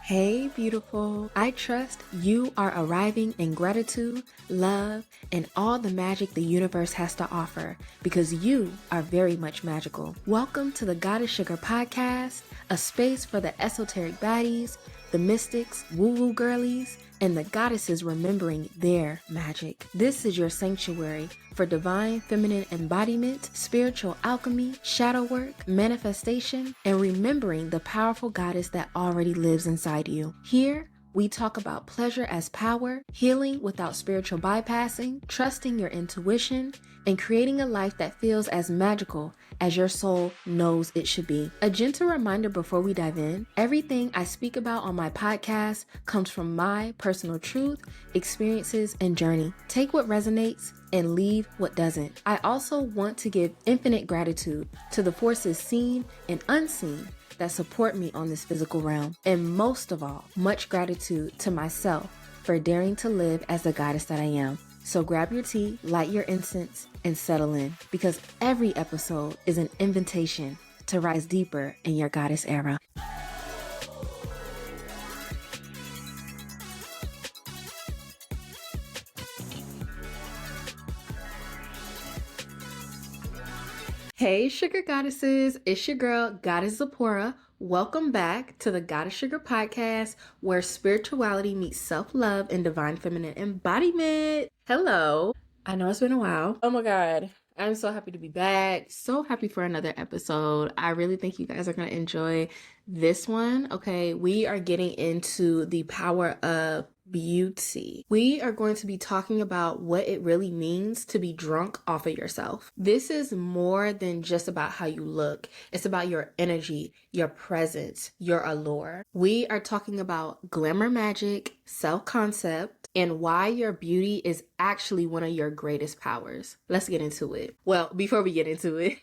Hey, beautiful. I trust you are arriving in gratitude, love, and all the magic the universe has to offer because you are very much magical. Welcome to the Goddess Sugar Podcast, a space for the esoteric baddies, the mystics, woo-woo girlies, and the goddesses remembering their magic. This is your sanctuary for divine feminine embodiment, spiritual alchemy, shadow work, manifestation, and remembering the powerful goddess that already lives inside you. Here, we talk about pleasure as power, healing without spiritual bypassing, trusting your intuition, and creating a life that feels as magical as your soul knows it should be. A gentle reminder before we dive in, everything I speak about on my podcast comes from my personal truth, experiences, and journey. Take what resonates and leave what doesn't. I also want to give infinite gratitude to the forces seen and unseen that support me on this physical realm. And most of all, much gratitude to myself for daring to live as the goddess that I am. So grab your tea, light your incense, and settle in, because every episode is an invitation to rise deeper in your goddess era. Hey sugar goddesses, it's your girl Goddess Zipporah. Welcome back to the Goddess Sugar Podcast, where spirituality meets self-love and divine feminine embodiment. Hello. I know it's been a while. Oh my God. I'm so happy to be back. So happy for another episode. I really think you guys are going to enjoy this one. Okay, we are getting into the power of beauty. We are going to be talking about what it really means to be drunk off of yourself. This is more than just about how you look. It's about your energy, your presence, your allure. We are talking about glamour magic, self-concept, and why your beauty is actually one of your greatest powers. Let's get into it. Well, before we get into it,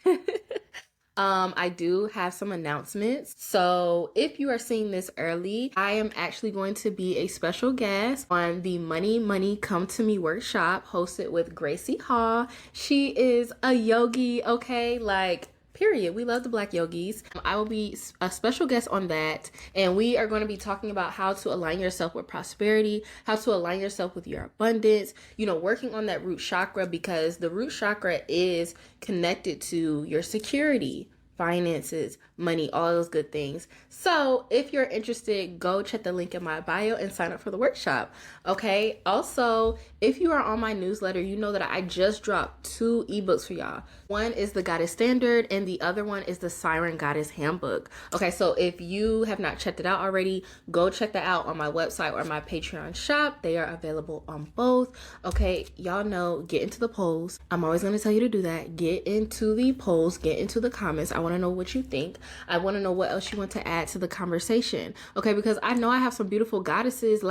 I do have some announcements. So if you are seeing this early, I am actually going to be a special guest on the Money Come to Me workshop hosted with Gracie Hall. She is a yogi, okay? Period. We love the Black yogis. I will be a special guest on that. And we are going to be talking about how to align yourself with prosperity, how to align yourself with your abundance, working on that root chakra, because the root chakra is connected to your security, finances, money, all those good things. So if you're interested, go check the link in my bio and sign up for the workshop. Okay. Also, if you are on my newsletter, you know that I just dropped 2 ebooks for y'all. One is the Goddess Standard and the other one is the Siren Goddess Handbook. Okay. So if you have not checked it out already, go check that out on my website or my Patreon shop. They are available on both. Okay. Y'all know, get into the polls. I'm always going to tell you to do that. Get into the polls, get into the comments. I want to know what you think. I want to know what else you want to add to the conversation. Okay, because I know I have some beautiful goddesses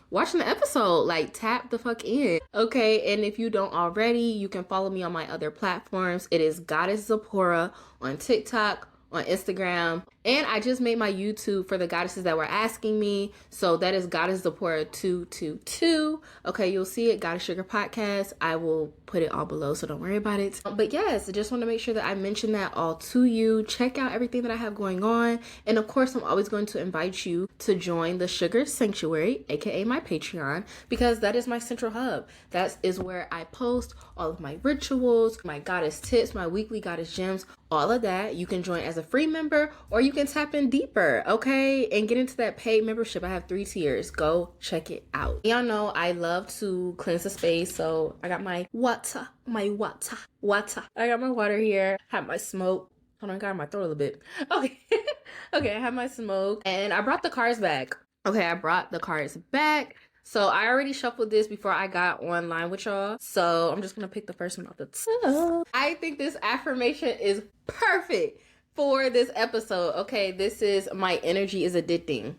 watching the episode. Tap the fuck in. Okay, and if you don't already, you can follow me on my other platforms. It is Goddess Zipporah on TikTok, on Instagram, and I just made my YouTube for the goddesses that were asking me. So that is Goddess Zipporah 222. Okay, you'll see it, Goddess Sugar Podcast. I will put it all below, so don't worry about it. But yes, I just want to make sure that I mention that all to you. Check out everything that I have going on. And of course, I'm always going to invite you to join the Sugar Sanctuary, aka my Patreon, because that is my central hub. That is where I post all of my rituals, my goddess tips, my weekly goddess gems, all of that. You can join as a free member, or you can tap in deeper, okay, and get into that paid membership. I have 3 tiers. Go check it out. Y'all know I love to cleanse the space, so I got my water. I got my water here. Have my smoke. Hold on, I got my throat a little bit. Okay. Okay, I have my smoke, and I brought the cards back. Okay, I brought the cards back. So I already shuffled this before I got online with y'all. So I'm just going to pick the first one off the top. I think this affirmation is perfect for this episode. Okay, this is my energy is addicting.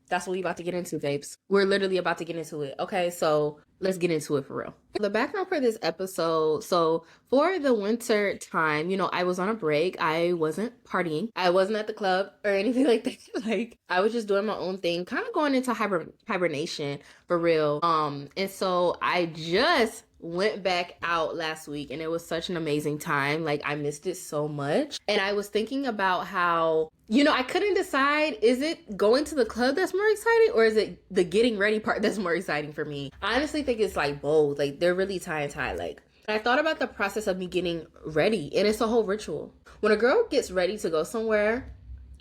That's what we about to get into, babes. We're literally about to get into it. Okay, so let's get into it for real. The background for this episode, so for the winter time, I was on a break. I wasn't partying. I wasn't at the club or anything like that. I was just doing my own thing, kind of going into hibernation for real. And so I just went back out last week and it was such an amazing time. Like, I missed it so much. And I was thinking about how, I couldn't decide, is it going to the club that's more exciting or is it the getting ready part that's more exciting for me? I honestly think it's like both. Like, they're really tie and tie. Like, I thought about the process of me getting ready, and it's a whole ritual. When a girl gets ready to go somewhere,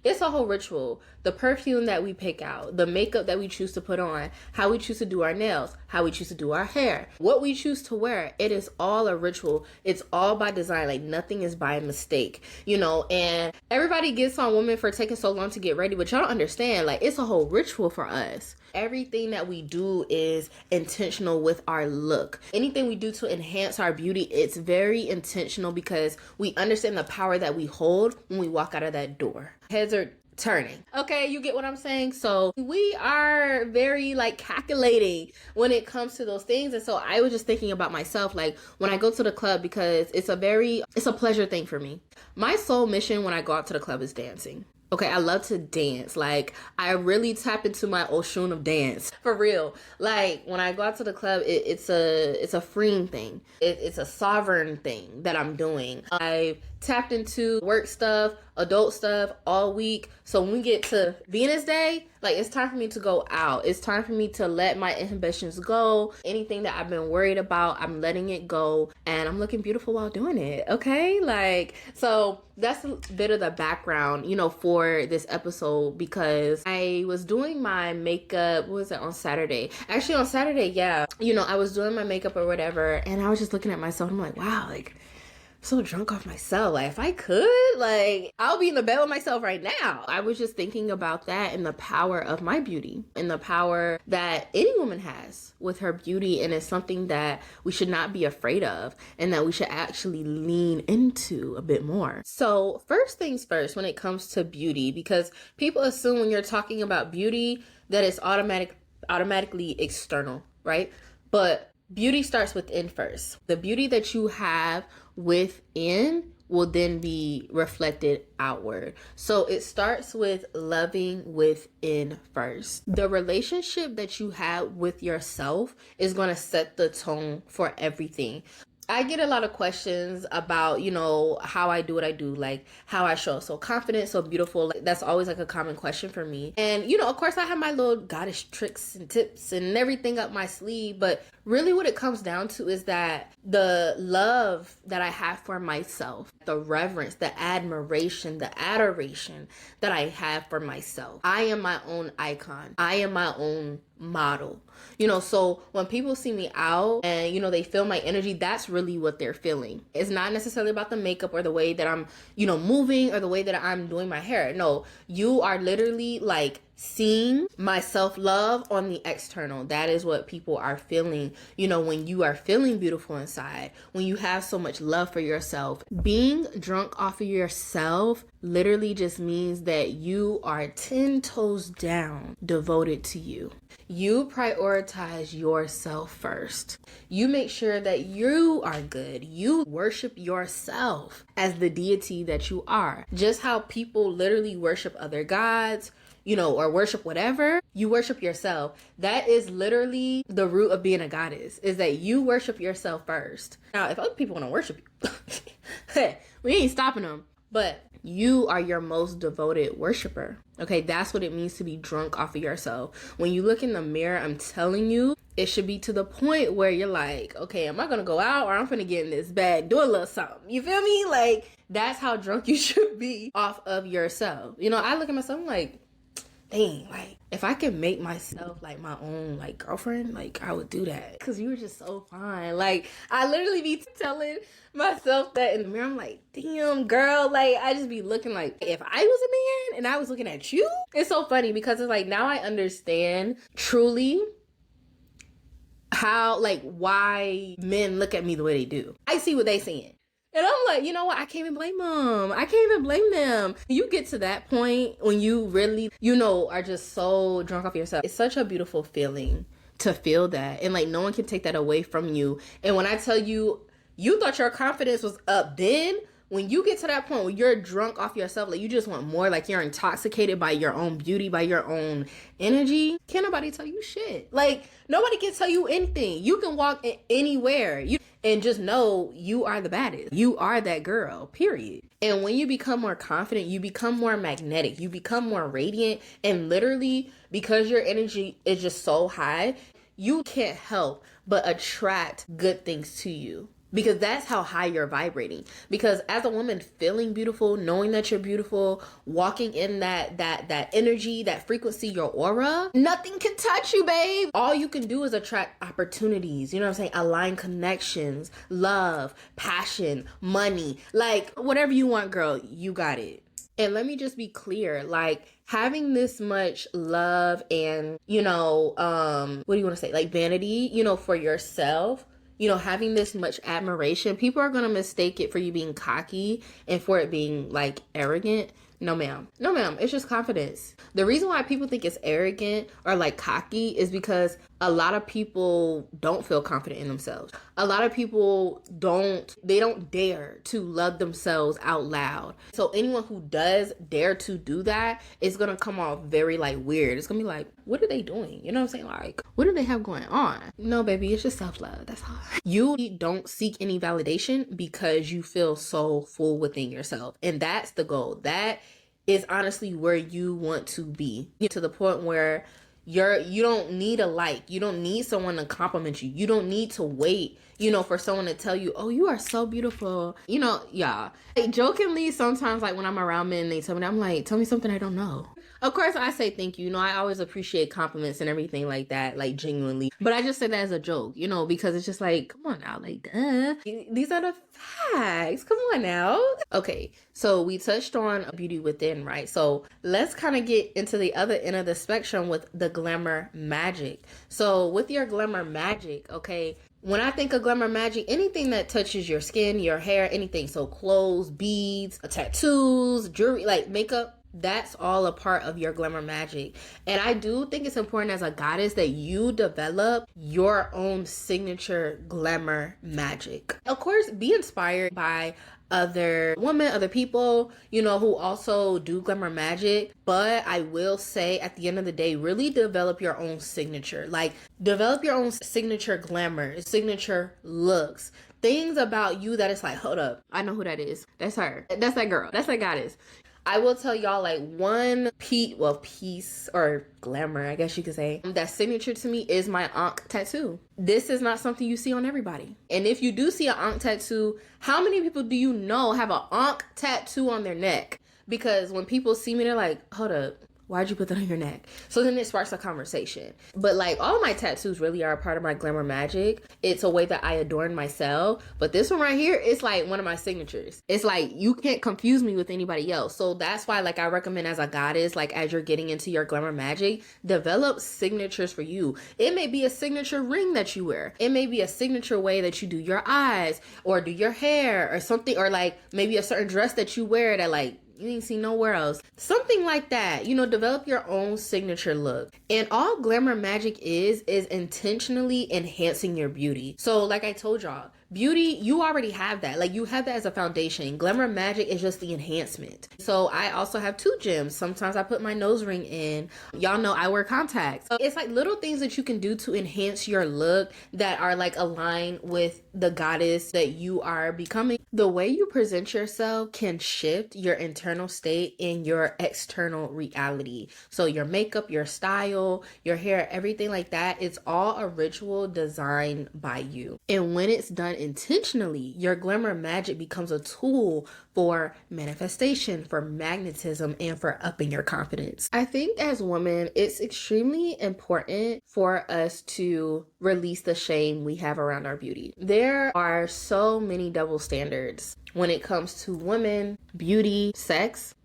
it's a whole ritual. The perfume that we pick out, the makeup that we choose to put on, how we choose to do our nails, how we choose to do our hair, what we choose to wear. It is all a ritual. It's all by design. Like, nothing is by mistake, and everybody gets on women for taking so long to get ready, but y'all don't understand. Like, it's a whole ritual for us. Everything that we do is intentional with our look. Anything we do to enhance our beauty, it's very intentional because we understand the power that we hold when we walk out of that door. Heads are turning. Okay, you get what I'm saying? So we are very calculating when it comes to those things. And so I was just thinking about myself, like when I go to the club, because it's a pleasure thing for me. My sole mission when I go out to the club is dancing. Okay, I love to dance. Like, I really tap into my ocean of dance. For real. Like, when I go out to the club, it's a freeing thing. It's a sovereign thing that I'm doing. I've tapped into work stuff, adult stuff all week. So when we get to Venus Day, it's time for me to go out. It's time for me to let my inhibitions go. Anything that I've been worried about, I'm letting it go. And I'm looking beautiful while doing it. Okay? So that's a bit of the background, for this episode, because I was doing my makeup, what was it, on Saturday? Actually, on Saturday, yeah. I was doing my makeup or whatever, and I was just looking at myself, and I'm like, wow, so drunk off myself. If I could, I'll be in the bed with myself right now. I was just thinking about that and the power of my beauty and the power that any woman has with her beauty. And it's something that we should not be afraid of and that we should actually lean into a bit more. So first things first, when it comes to beauty, because people assume when you're talking about beauty that it's automatically external, right? But beauty starts within first. The beauty that you have within will then be reflected outward. So it starts with loving within first. The relationship that you have with yourself is going to set the tone for everything. I get a lot of questions about, how I do what I do, how I show up so confident, so beautiful. That's always a common question for me. And, of course I have my little goddess tricks and tips and everything up my sleeve. But really what it comes down to is that the love that I have for myself, the reverence, the admiration, the adoration that I have for myself. I am my own icon. I am my own model. So when people see me out and, they feel my energy, that's really what they're feeling. It's not necessarily about the makeup or the way that I'm, moving or the way that I'm doing my hair. No, you are literally seeing my self-love on the external. That is what people are feeling, when you are feeling beautiful inside, when you have so much love for yourself. Being drunk off of yourself literally just means that you are 10 toes down devoted to you. You prioritize yourself first. You make sure that you are good. You worship yourself as the deity that you are. Just how people literally worship other gods, or worship whatever, you worship yourself. That is literally the root of being a goddess, is that you worship yourself first. Now, if other people want to worship you, hey, we ain't stopping them. But you are your most devoted worshiper. Okay, that's what it means to be drunk off of yourself. When you look in the mirror, I'm telling you, it should be to the point where you're like, okay, am I going to go out or I'm going to get in this bag, do a little something? You feel me? That's how drunk you should be off of yourself. I look at myself, I'm like, dang, if I could make myself my own girlfriend, I would do that, because you were just so fine. I literally be telling myself that in the mirror. I'm like, damn girl, I just be looking if I was a man and I was looking at you. It's so funny because it's now I understand truly how why men look at me the way they do. I see what they seeing. And I'm like, you know what? I can't even blame them. I can't even blame them. You get to that point when you really, are just so drunk off yourself. It's such a beautiful feeling to feel that. And no one can take that away from you. And when I tell you, you thought your confidence was up then, when you get to that point where you're drunk off yourself, like you just want more, like you're intoxicated by your own beauty, by your own energy, can't nobody tell you shit. Like nobody can tell you anything. You can walk anywhere and just know you are the baddest. You are that girl, period. And when you become more confident, you become more magnetic, you become more radiant, and literally because your energy is just so high, you can't help but attract good things to you. Because that's how high you're vibrating. Because as a woman, feeling beautiful, knowing that you're beautiful, walking in that energy, that frequency, your aura, nothing can touch you, babe. All you can do is attract opportunities. You know what I'm saying? Align connections, love, passion, money. Like whatever you want, girl, you got it. And let me just be clear, like having this much love and, what do you want to say? Like vanity, for yourself. Having this much admiration, people are going to mistake it for you being cocky and for it being like arrogant. No, ma'am. No, ma'am. It's just confidence. The reason why people think it's arrogant or like cocky is because a lot of people don't feel confident in themselves. A lot of people don't dare to love themselves out loud. So anyone who does dare to do that is going to come off very like weird. It's going to be like, what are they doing? You know what I'm saying? Like, what do they have going on? No, baby, it's just self-love. That's all. You don't seek any validation because you feel so full within yourself. And that's the goal. That is honestly where you want to be, to the point where you don't need a like, you don't need someone to compliment you, you don't need to wait for someone to tell you, oh, you are so beautiful. Yeah, like, jokingly sometimes, like when I'm around men and they tell me that, I'm like, tell me something I don't know. Of course I say thank you. I always appreciate compliments and everything like that, like genuinely. But I just say that as a joke, because it's just like, come on now, like, duh. These are the facts. Come on now. Okay, so we touched on beauty within, right? So let's kind of get into the other end of the spectrum with the glamour magic. So with your glamour magic, okay, when I think of glamour magic, anything that touches your skin, your hair, anything. So clothes, beads, tattoos, jewelry, like makeup, that's all a part of your glamour magic. And I do think it's important as a goddess that you develop your own signature glamour magic. Of course, be inspired by other women, other people, who also do glamour magic. But I will say at the end of the day, really develop your own signature. Like develop your own signature glamour, signature looks. Things about you that it's like, hold up, I know who that is. That's her. That's that girl. That's that goddess. I will tell y'all like one piece or glamour, I guess you could say, that signature to me is my ankh tattoo. This is not something you see on everybody. And if you do see an ankh tattoo, how many people do you know have an ankh tattoo on their neck? Because when people see me, they're like, hold up, why'd you put that on your neck? So then it sparks a conversation. But like all my tattoos really are a part of my glamour magic. It's a way that I adorn myself. But this one right here, it's like one of my signatures. It's like you can't confuse me with anybody else. So that's why like I recommend as a goddess, like as you're getting into your glamour magic, develop signatures for you. It may be a signature ring that you wear. It may be a signature way that you do your eyes or do your hair or something, or like maybe a certain dress that you wear that like you ain't seen nowhere else. Something like that. Develop your own signature look. And all glamour magic is intentionally enhancing your beauty. So like I told y'all, beauty, you already have that. Like you have that as a foundation. Glamour magic is just the enhancement. So I also have 2 gems. Sometimes I put my nose ring in. Y'all know I wear contacts. So it's like little things that you can do to enhance your look that are like aligned with the goddess that you are becoming. The way you present yourself can shift your internal state and your external reality. So your makeup, your style, your hair, everything like that, it's all a ritual designed by you. And when it's done intentionally, your glamour magic becomes a tool for manifestation, for magnetism, and for upping your confidence. I think as women, it's extremely important for us to release the shame we have around our beauty. There are so many double standards when it comes to women, beauty, sex,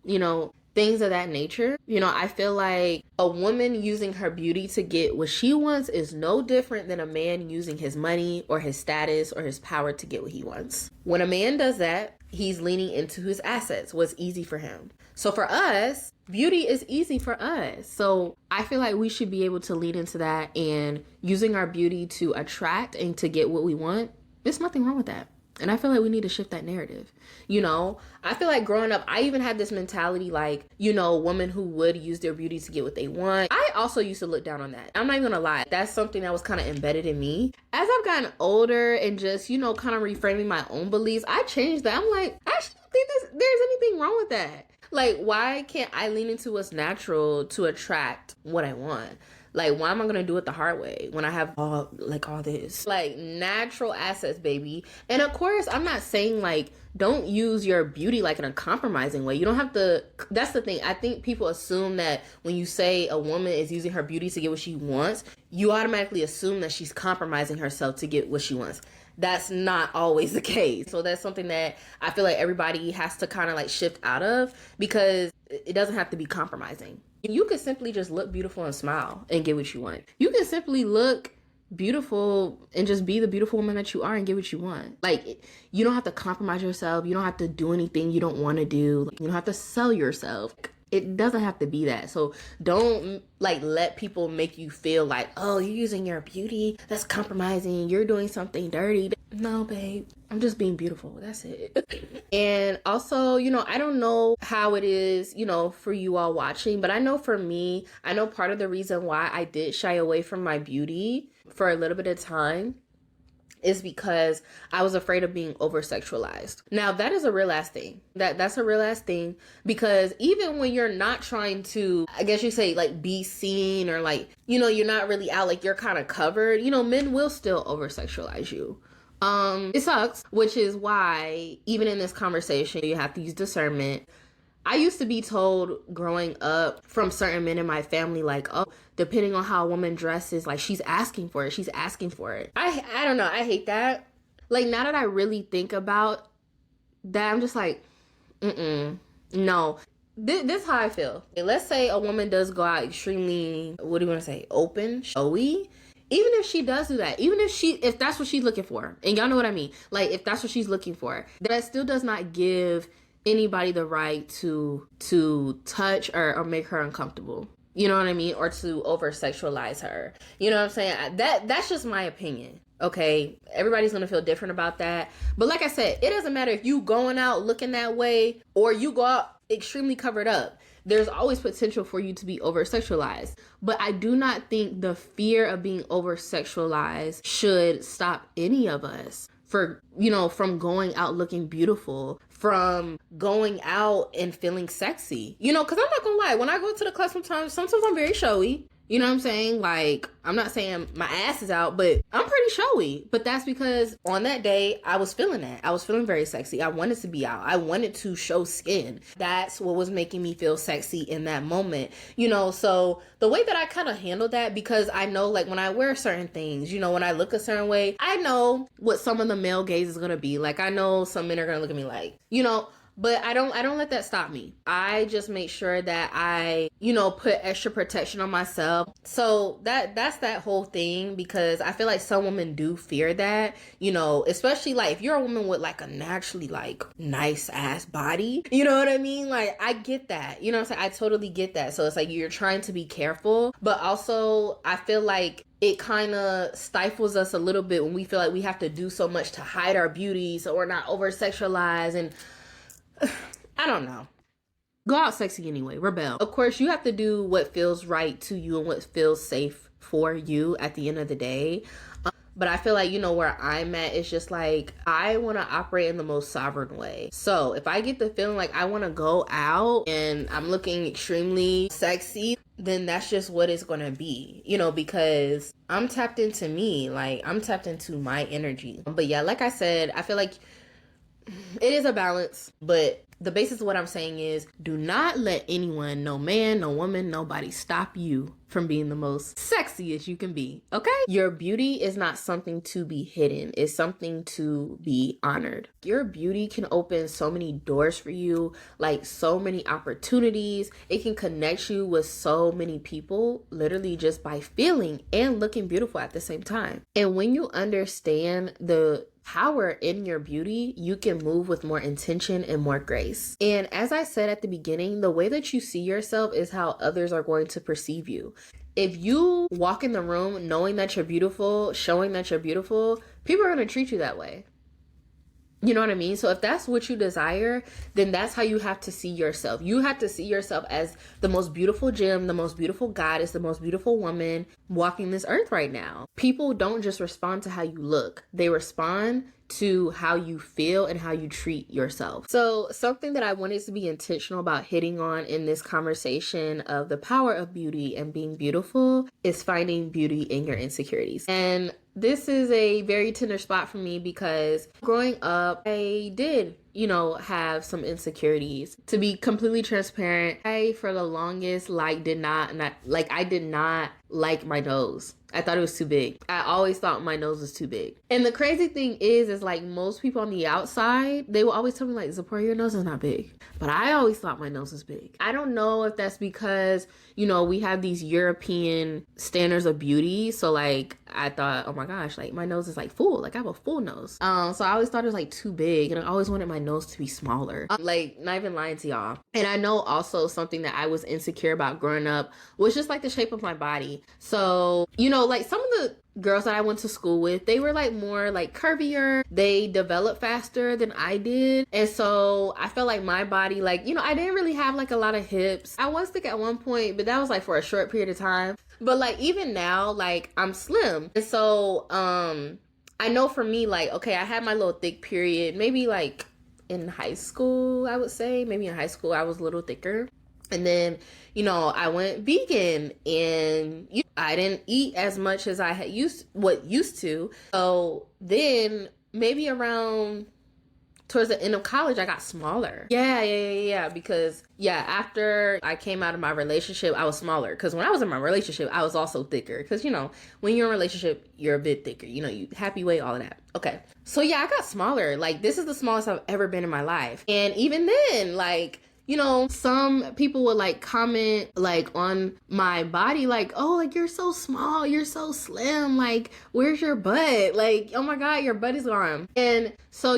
things of that nature. I feel like a woman using her beauty to get what she wants is no different than a man using his money or his status or his power to get what he wants. When a man does that, he's leaning into his assets, what's easy for him. So for us, beauty is easy for us. So I feel like we should be able to lean into that, and using our beauty to attract and to get what we want. There's nothing wrong with that. And I feel like we need to shift that narrative. You know, I feel like growing up, I even had this mentality like, you know, women who would use their beauty to get what they want. I also used to look down on that. I'm not even gonna lie. That's something that was kind of embedded in me. As I've gotten older and just, you know, kind of reframing my own beliefs, I changed that. I'm like, I actually don't think there's anything wrong with that. Like, why can't I lean into what's natural to attract what I want? Like, why am I gonna do it the hard way when I have all this? Like, natural assets, baby. And of course, I'm not saying, like, don't use your beauty, like, in a compromising way. You don't have to, that's the thing. I think people assume that when you say a woman is using her beauty to get what she wants, you automatically assume that she's compromising herself to get what she wants. That's not always the case. So that's something that I feel like everybody has to kind of, like, shift out of, because it doesn't have to be compromising. You could simply just look beautiful and smile and get what you want. You can simply look beautiful and just be the beautiful woman that you are and get what you want. Like, you don't have to compromise yourself. You don't have to do anything you don't want to do. You don't have to sell yourself. It doesn't have to be that. So don't, like, let people make you feel like, oh, you're using your beauty, that's compromising, you're doing something dirty. No, babe, I'm just being beautiful. That's it. And also, you know, I don't know how it is, you know, for you all watching, but I know for me, I know part of the reason why I did shy away from my beauty for a little bit of time is because I was afraid of being over-sexualized. Now, that is a real ass thing. That's a real ass thing, because even when you're not trying to, I guess you say, like, be seen, or, like, you know, you're not really out, like, you're kind of covered, you know, men will still over-sexualize you. It sucks, which is why even in this conversation, you have to use discernment. I used to be told growing up from certain men in my family, like, oh, depending on how a woman dresses, like, she's asking for it. She's asking for it. I don't know. I hate that. Like, now that I really think about that, I'm just like, no. This is how I feel. Let's say a woman does go out extremely, what do you want to say, open, showy. Even if she does do that, even if that's what she's looking for, and y'all know what I mean, like, if that's what she's looking for, that still does not give anybody the right to touch or make her uncomfortable. You know what I mean? Or to over-sexualize her. You know what I'm saying? That's just my opinion. Okay? Everybody's going to feel different about that. But like I said, it doesn't matter if you going out looking that way or you go out extremely covered up. There's always potential for you to be over-sexualized. But I do not think the fear of being over-sexualized should stop any of us from going out looking beautiful, from going out and feeling sexy. You know, because I'm not gonna lie, when I go to the club sometimes I'm very showy. You know what I'm saying? Like, I'm not saying my ass is out, but I'm pretty showy. But that's because on that day, I was feeling that. I was feeling very sexy. I wanted to be out. I wanted to show skin. That's what was making me feel sexy in that moment. You know, so the way that I kind of handled that, because I know, like, when I wear certain things, you know, when I look a certain way, I know what some of the male gaze is going to be. Like, I know some men are going to look at me like, you know, but I don't let that stop me. I just make sure that I, you know, put extra protection on myself. So that's that whole thing, because I feel like some women do fear that, you know, especially like if you're a woman with like a naturally like nice ass body, you know what I mean? Like, I get that, you know what I'm saying? I totally get that. So it's like you're trying to be careful, but also I feel like it kind of stifles us a little bit when we feel like we have to do so much to hide our beauty so we're not over sexualized. And I don't know. Go out sexy anyway. Rebel. Of course, you have to do what feels right to you and what feels safe for you at the end of the day. But I feel like, you know, where I'm at, it's just like, I want to operate in the most sovereign way. So if I get the feeling like I want to go out and I'm looking extremely sexy, then that's just what it's going to be, you know, because I'm tapped into me. Like, I'm tapped into my energy. But yeah, like I said, I feel like it is a balance, but the basis of what I'm saying is, do not let anyone, no man, no woman, nobody stop you from being the most sexy as you can be, okay? Your beauty is not something to be hidden. It's something to be honored. Your beauty can open so many doors for you, like so many opportunities. It can connect you with so many people, literally just by feeling and looking beautiful at the same time. And when you understand the power in your beauty, you can move with more intention and more grace. And as I said at the beginning, the way that you see yourself is how others are going to perceive you. If you walk in the room knowing that you're beautiful, showing that you're beautiful, people are going to treat you that way. You know what I mean? So if that's what you desire, then that's how you have to see yourself. You have to see yourself as the most beautiful gem, the most beautiful goddess, the most beautiful woman walking this earth right now. People don't just respond to how you look. They respond to how you feel and how you treat yourself. So something that I wanted to be intentional about hitting on in this conversation of the power of beauty and being beautiful is finding beauty in your insecurities. And this is a very tender spot for me because growing up, I did, have some insecurities. To be completely transparent, I, for the longest, I did not like my nose. I thought it was too big. I always thought my nose was too big. And the crazy thing is like most people on the outside, they will always tell me like, Zipporah, your nose is not big. But I always thought my nose was big. I don't know if that's because, we have these European standards of beauty. So like, I thought, oh my gosh, like my nose is like full. Like I have a full nose. So I always thought it was like too big. And I always wanted my nose to be smaller. Like not even lying to y'all. And I know also something that I was insecure about growing up was just like the shape of my body. So, like some of the girls that I went to school with, they were like more like curvier. They developed faster than I did. And so I felt like my body, like, I didn't really have like a lot of hips. I was thick at one point, but that was like for a short period of time. But like even now, like I'm slim. And so I know for me, like, okay, I had my little thick period, maybe like in high school, I would say. Maybe in high school I was a little thicker. And then, I went vegan and I didn't eat as much as I had used to. So then maybe around towards the end of college, I got smaller. Yeah. Because after I came out of my relationship, I was smaller. Because when I was in my relationship, I was also thicker. Because, when you're in a relationship, you're a bit thicker. You happy weight, all of that. Okay. So I got smaller. Like this is the smallest I've ever been in my life. And even then, like, some people would like comment like on my body, like, oh, like you're so small, you're so slim, like where's your butt? Like, oh my God, your butt is gone. And so,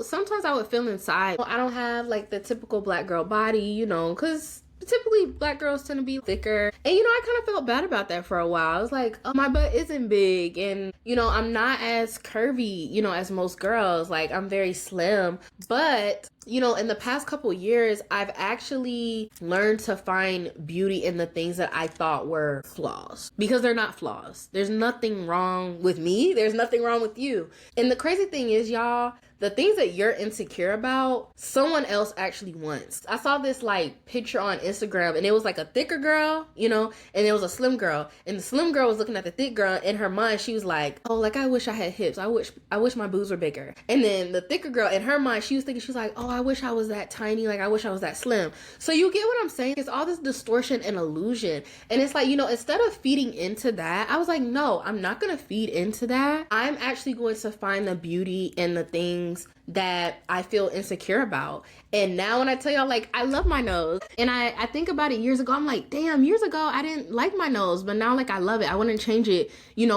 sometimes I would feel inside, well, I don't have like the typical black girl body, because typically black girls tend to be thicker. And I kind of felt bad about that for a while. I was like, oh, my butt isn't big and I'm not as curvy, as most girls. Like I'm very slim. But in the past couple years, I've actually learned to find beauty in the things that I thought were flaws, because they're not flaws. There's nothing wrong with me. There's nothing wrong with you. And the crazy thing is, y'all, the things that you're insecure about, someone else actually wants. I saw this like picture on Instagram and it was like a thicker girl, and it was a slim girl. And the slim girl was looking at the thick girl. In her mind, she was like, oh, like I wish I had hips. I wish my boobs were bigger. And then the thicker girl, in her mind, she was thinking, she's like, oh, I wish I was that tiny. Like I wish I was that slim. So you get what I'm saying? It's all this distortion and illusion. And it's like, instead of feeding into that, I was like, no, I'm not going to feed into that. I'm actually going to find the beauty in the things that I feel insecure about. And now when I tell y'all, like, I love my nose, and I think about it years ago, I'm like, damn, years ago I didn't like my nose, but now like I love it. I want to change it,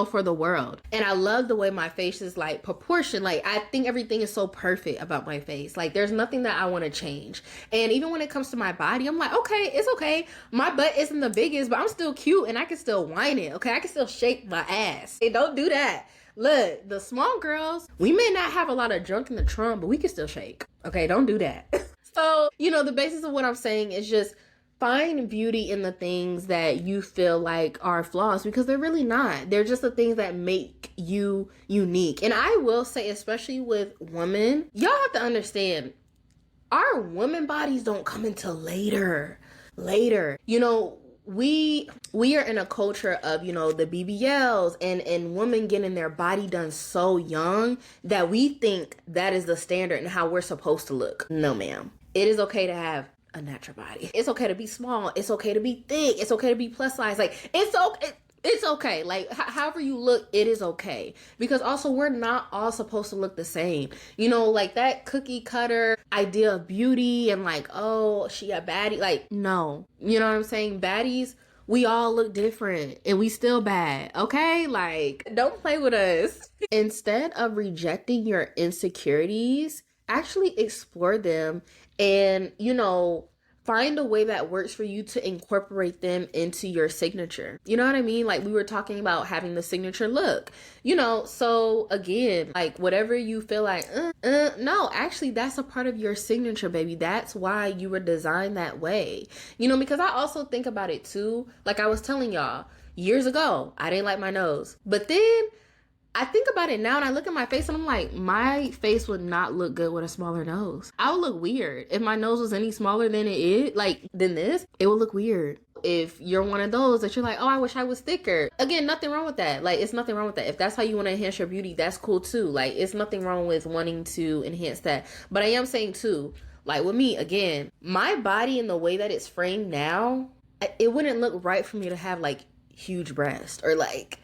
for the world. And I love the way my face is like proportioned. Like I think everything is so perfect about my face. Like there's nothing that I want to change. And even when it comes to my body, I'm like, okay, it's okay. My butt isn't the biggest, but I'm still cute and I can still whine it. Okay, I can still shake my ass. Hey, don't do that. Look, the small girls, we may not have a lot of junk in the trunk, but we can still shake. Okay, don't do that. So, the basis of what I'm saying is just find beauty in the things that you feel like are flaws, because they're really not. They're just the things that make you unique. And I will say, especially with women, y'all have to understand, our women bodies don't come until later. We are in a culture of, the BBLs and women getting their body done so young that we think that is the standard and how we're supposed to look. No, ma'am. It is okay to have a natural body. It's okay to be small. It's okay to be thick. It's okay to be plus size. Like, it's okay. It's okay. Like, however you look, it is okay. Because also, we're not all supposed to look the same. Like that cookie cutter idea of beauty and like, oh, she a baddie. Like, no. You know what I'm saying? Baddies, we all look different and we still bad. Okay? Like, don't play with us. Instead of rejecting your insecurities, actually explore them and, find a way that works for you to incorporate them into your signature. You know what I mean? Like we were talking about having the signature look, you know, so again, like whatever you feel like, no, actually that's a part of your signature, baby. That's why you were designed that way. You know, because I also think about it too. Like I was telling y'all years ago, I didn't like my nose, but then I think about it now and I look at my face and I'm like, my face would not look good with a smaller nose. I would look weird. If my nose was any smaller than it is, like than this, it would look weird. If you're one of those that you're like, oh, I wish I was thicker. Again, nothing wrong with that. Like, it's nothing wrong with that. If that's how you want to enhance your beauty, that's cool too. Like, it's nothing wrong with wanting to enhance that. But I am saying too, like with me, again, my body and the way that it's framed now, it wouldn't look right for me to have like huge breasts or like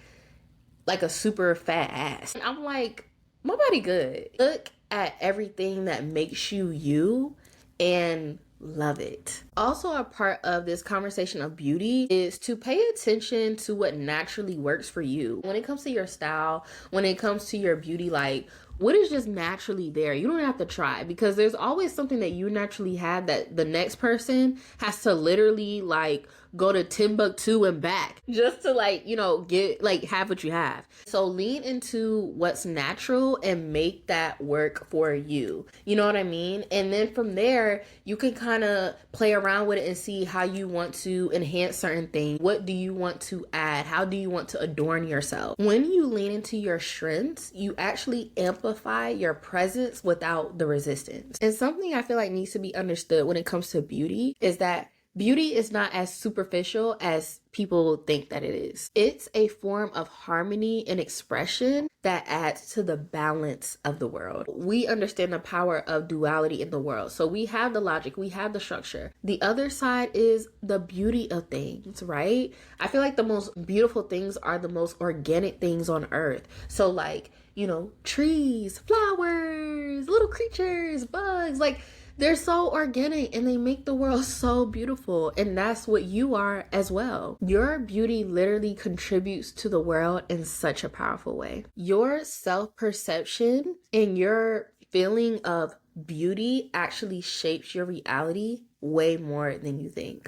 a super fat ass. And I'm like, my body good. Look at everything that makes you you and love it. Also, a part of this conversation of beauty is to pay attention to what naturally works for you. When it comes to your style, when it comes to your beauty, like what is just naturally there? You don't have to try, because there's always something that you naturally have that the next person has to literally like go to Timbuktu and back just to like, you know, get like have what you have. So lean into what's natural and make that work for you. You know what I mean? And then from there, you can kind of play around with it and see how you want to enhance certain things. What do you want to add? How do you want to adorn yourself? When you lean into your strengths, you actually amplify your presence without the resistance. And something I feel like needs to be understood when it comes to beauty is that beauty is not as superficial as people think that it is. It's a form of harmony and expression that adds to the balance of the world. We understand the power of duality in the world. So we have the logic, we have the structure. The other side is the beauty of things, right? I feel like the most beautiful things are the most organic things on earth. So like, you know, trees, flowers, little creatures, bugs, like they're so organic and they make the world so beautiful. And that's what you are as well. Your beauty literally contributes to the world in such a powerful way. Your self-perception and your feeling of beauty actually shapes your reality way more than you think.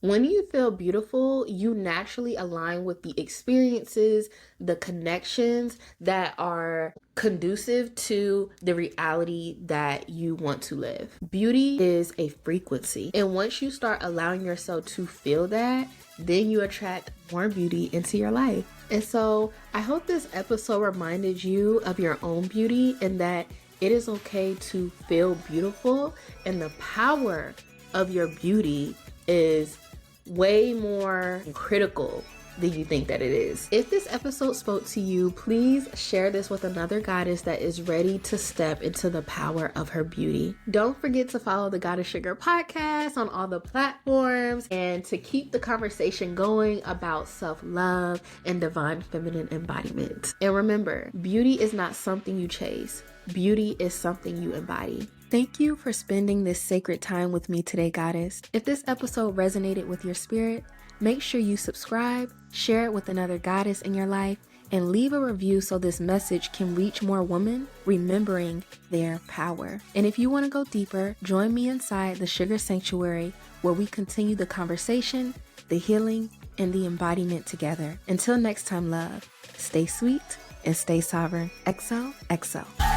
When you feel beautiful, you naturally align with the experiences, the connections that are conducive to the reality that you want to live. Beauty is a frequency. And once you start allowing yourself to feel that, then you attract more beauty into your life. And so I hope this episode reminded you of your own beauty and that it is okay to feel beautiful, and the power of your beauty is way more critical than you think that it is. If this episode spoke to you, please share this with another goddess that is ready to step into the power of her beauty. Don't forget to follow the Goddess Sugar podcast on all the platforms and to keep the conversation going about self-love and divine feminine embodiment. And remember, beauty is not something you chase. Beauty is something you embody. Thank you for spending this sacred time with me today, goddess. If this episode resonated with your spirit, make sure you subscribe, share it with another goddess in your life, and leave a review so this message can reach more women, remembering their power. And if you want to go deeper, join me inside the Sugar Sanctuary, where we continue the conversation, the healing, and the embodiment together. Until next time, love, stay sweet and stay sovereign. XO, XO.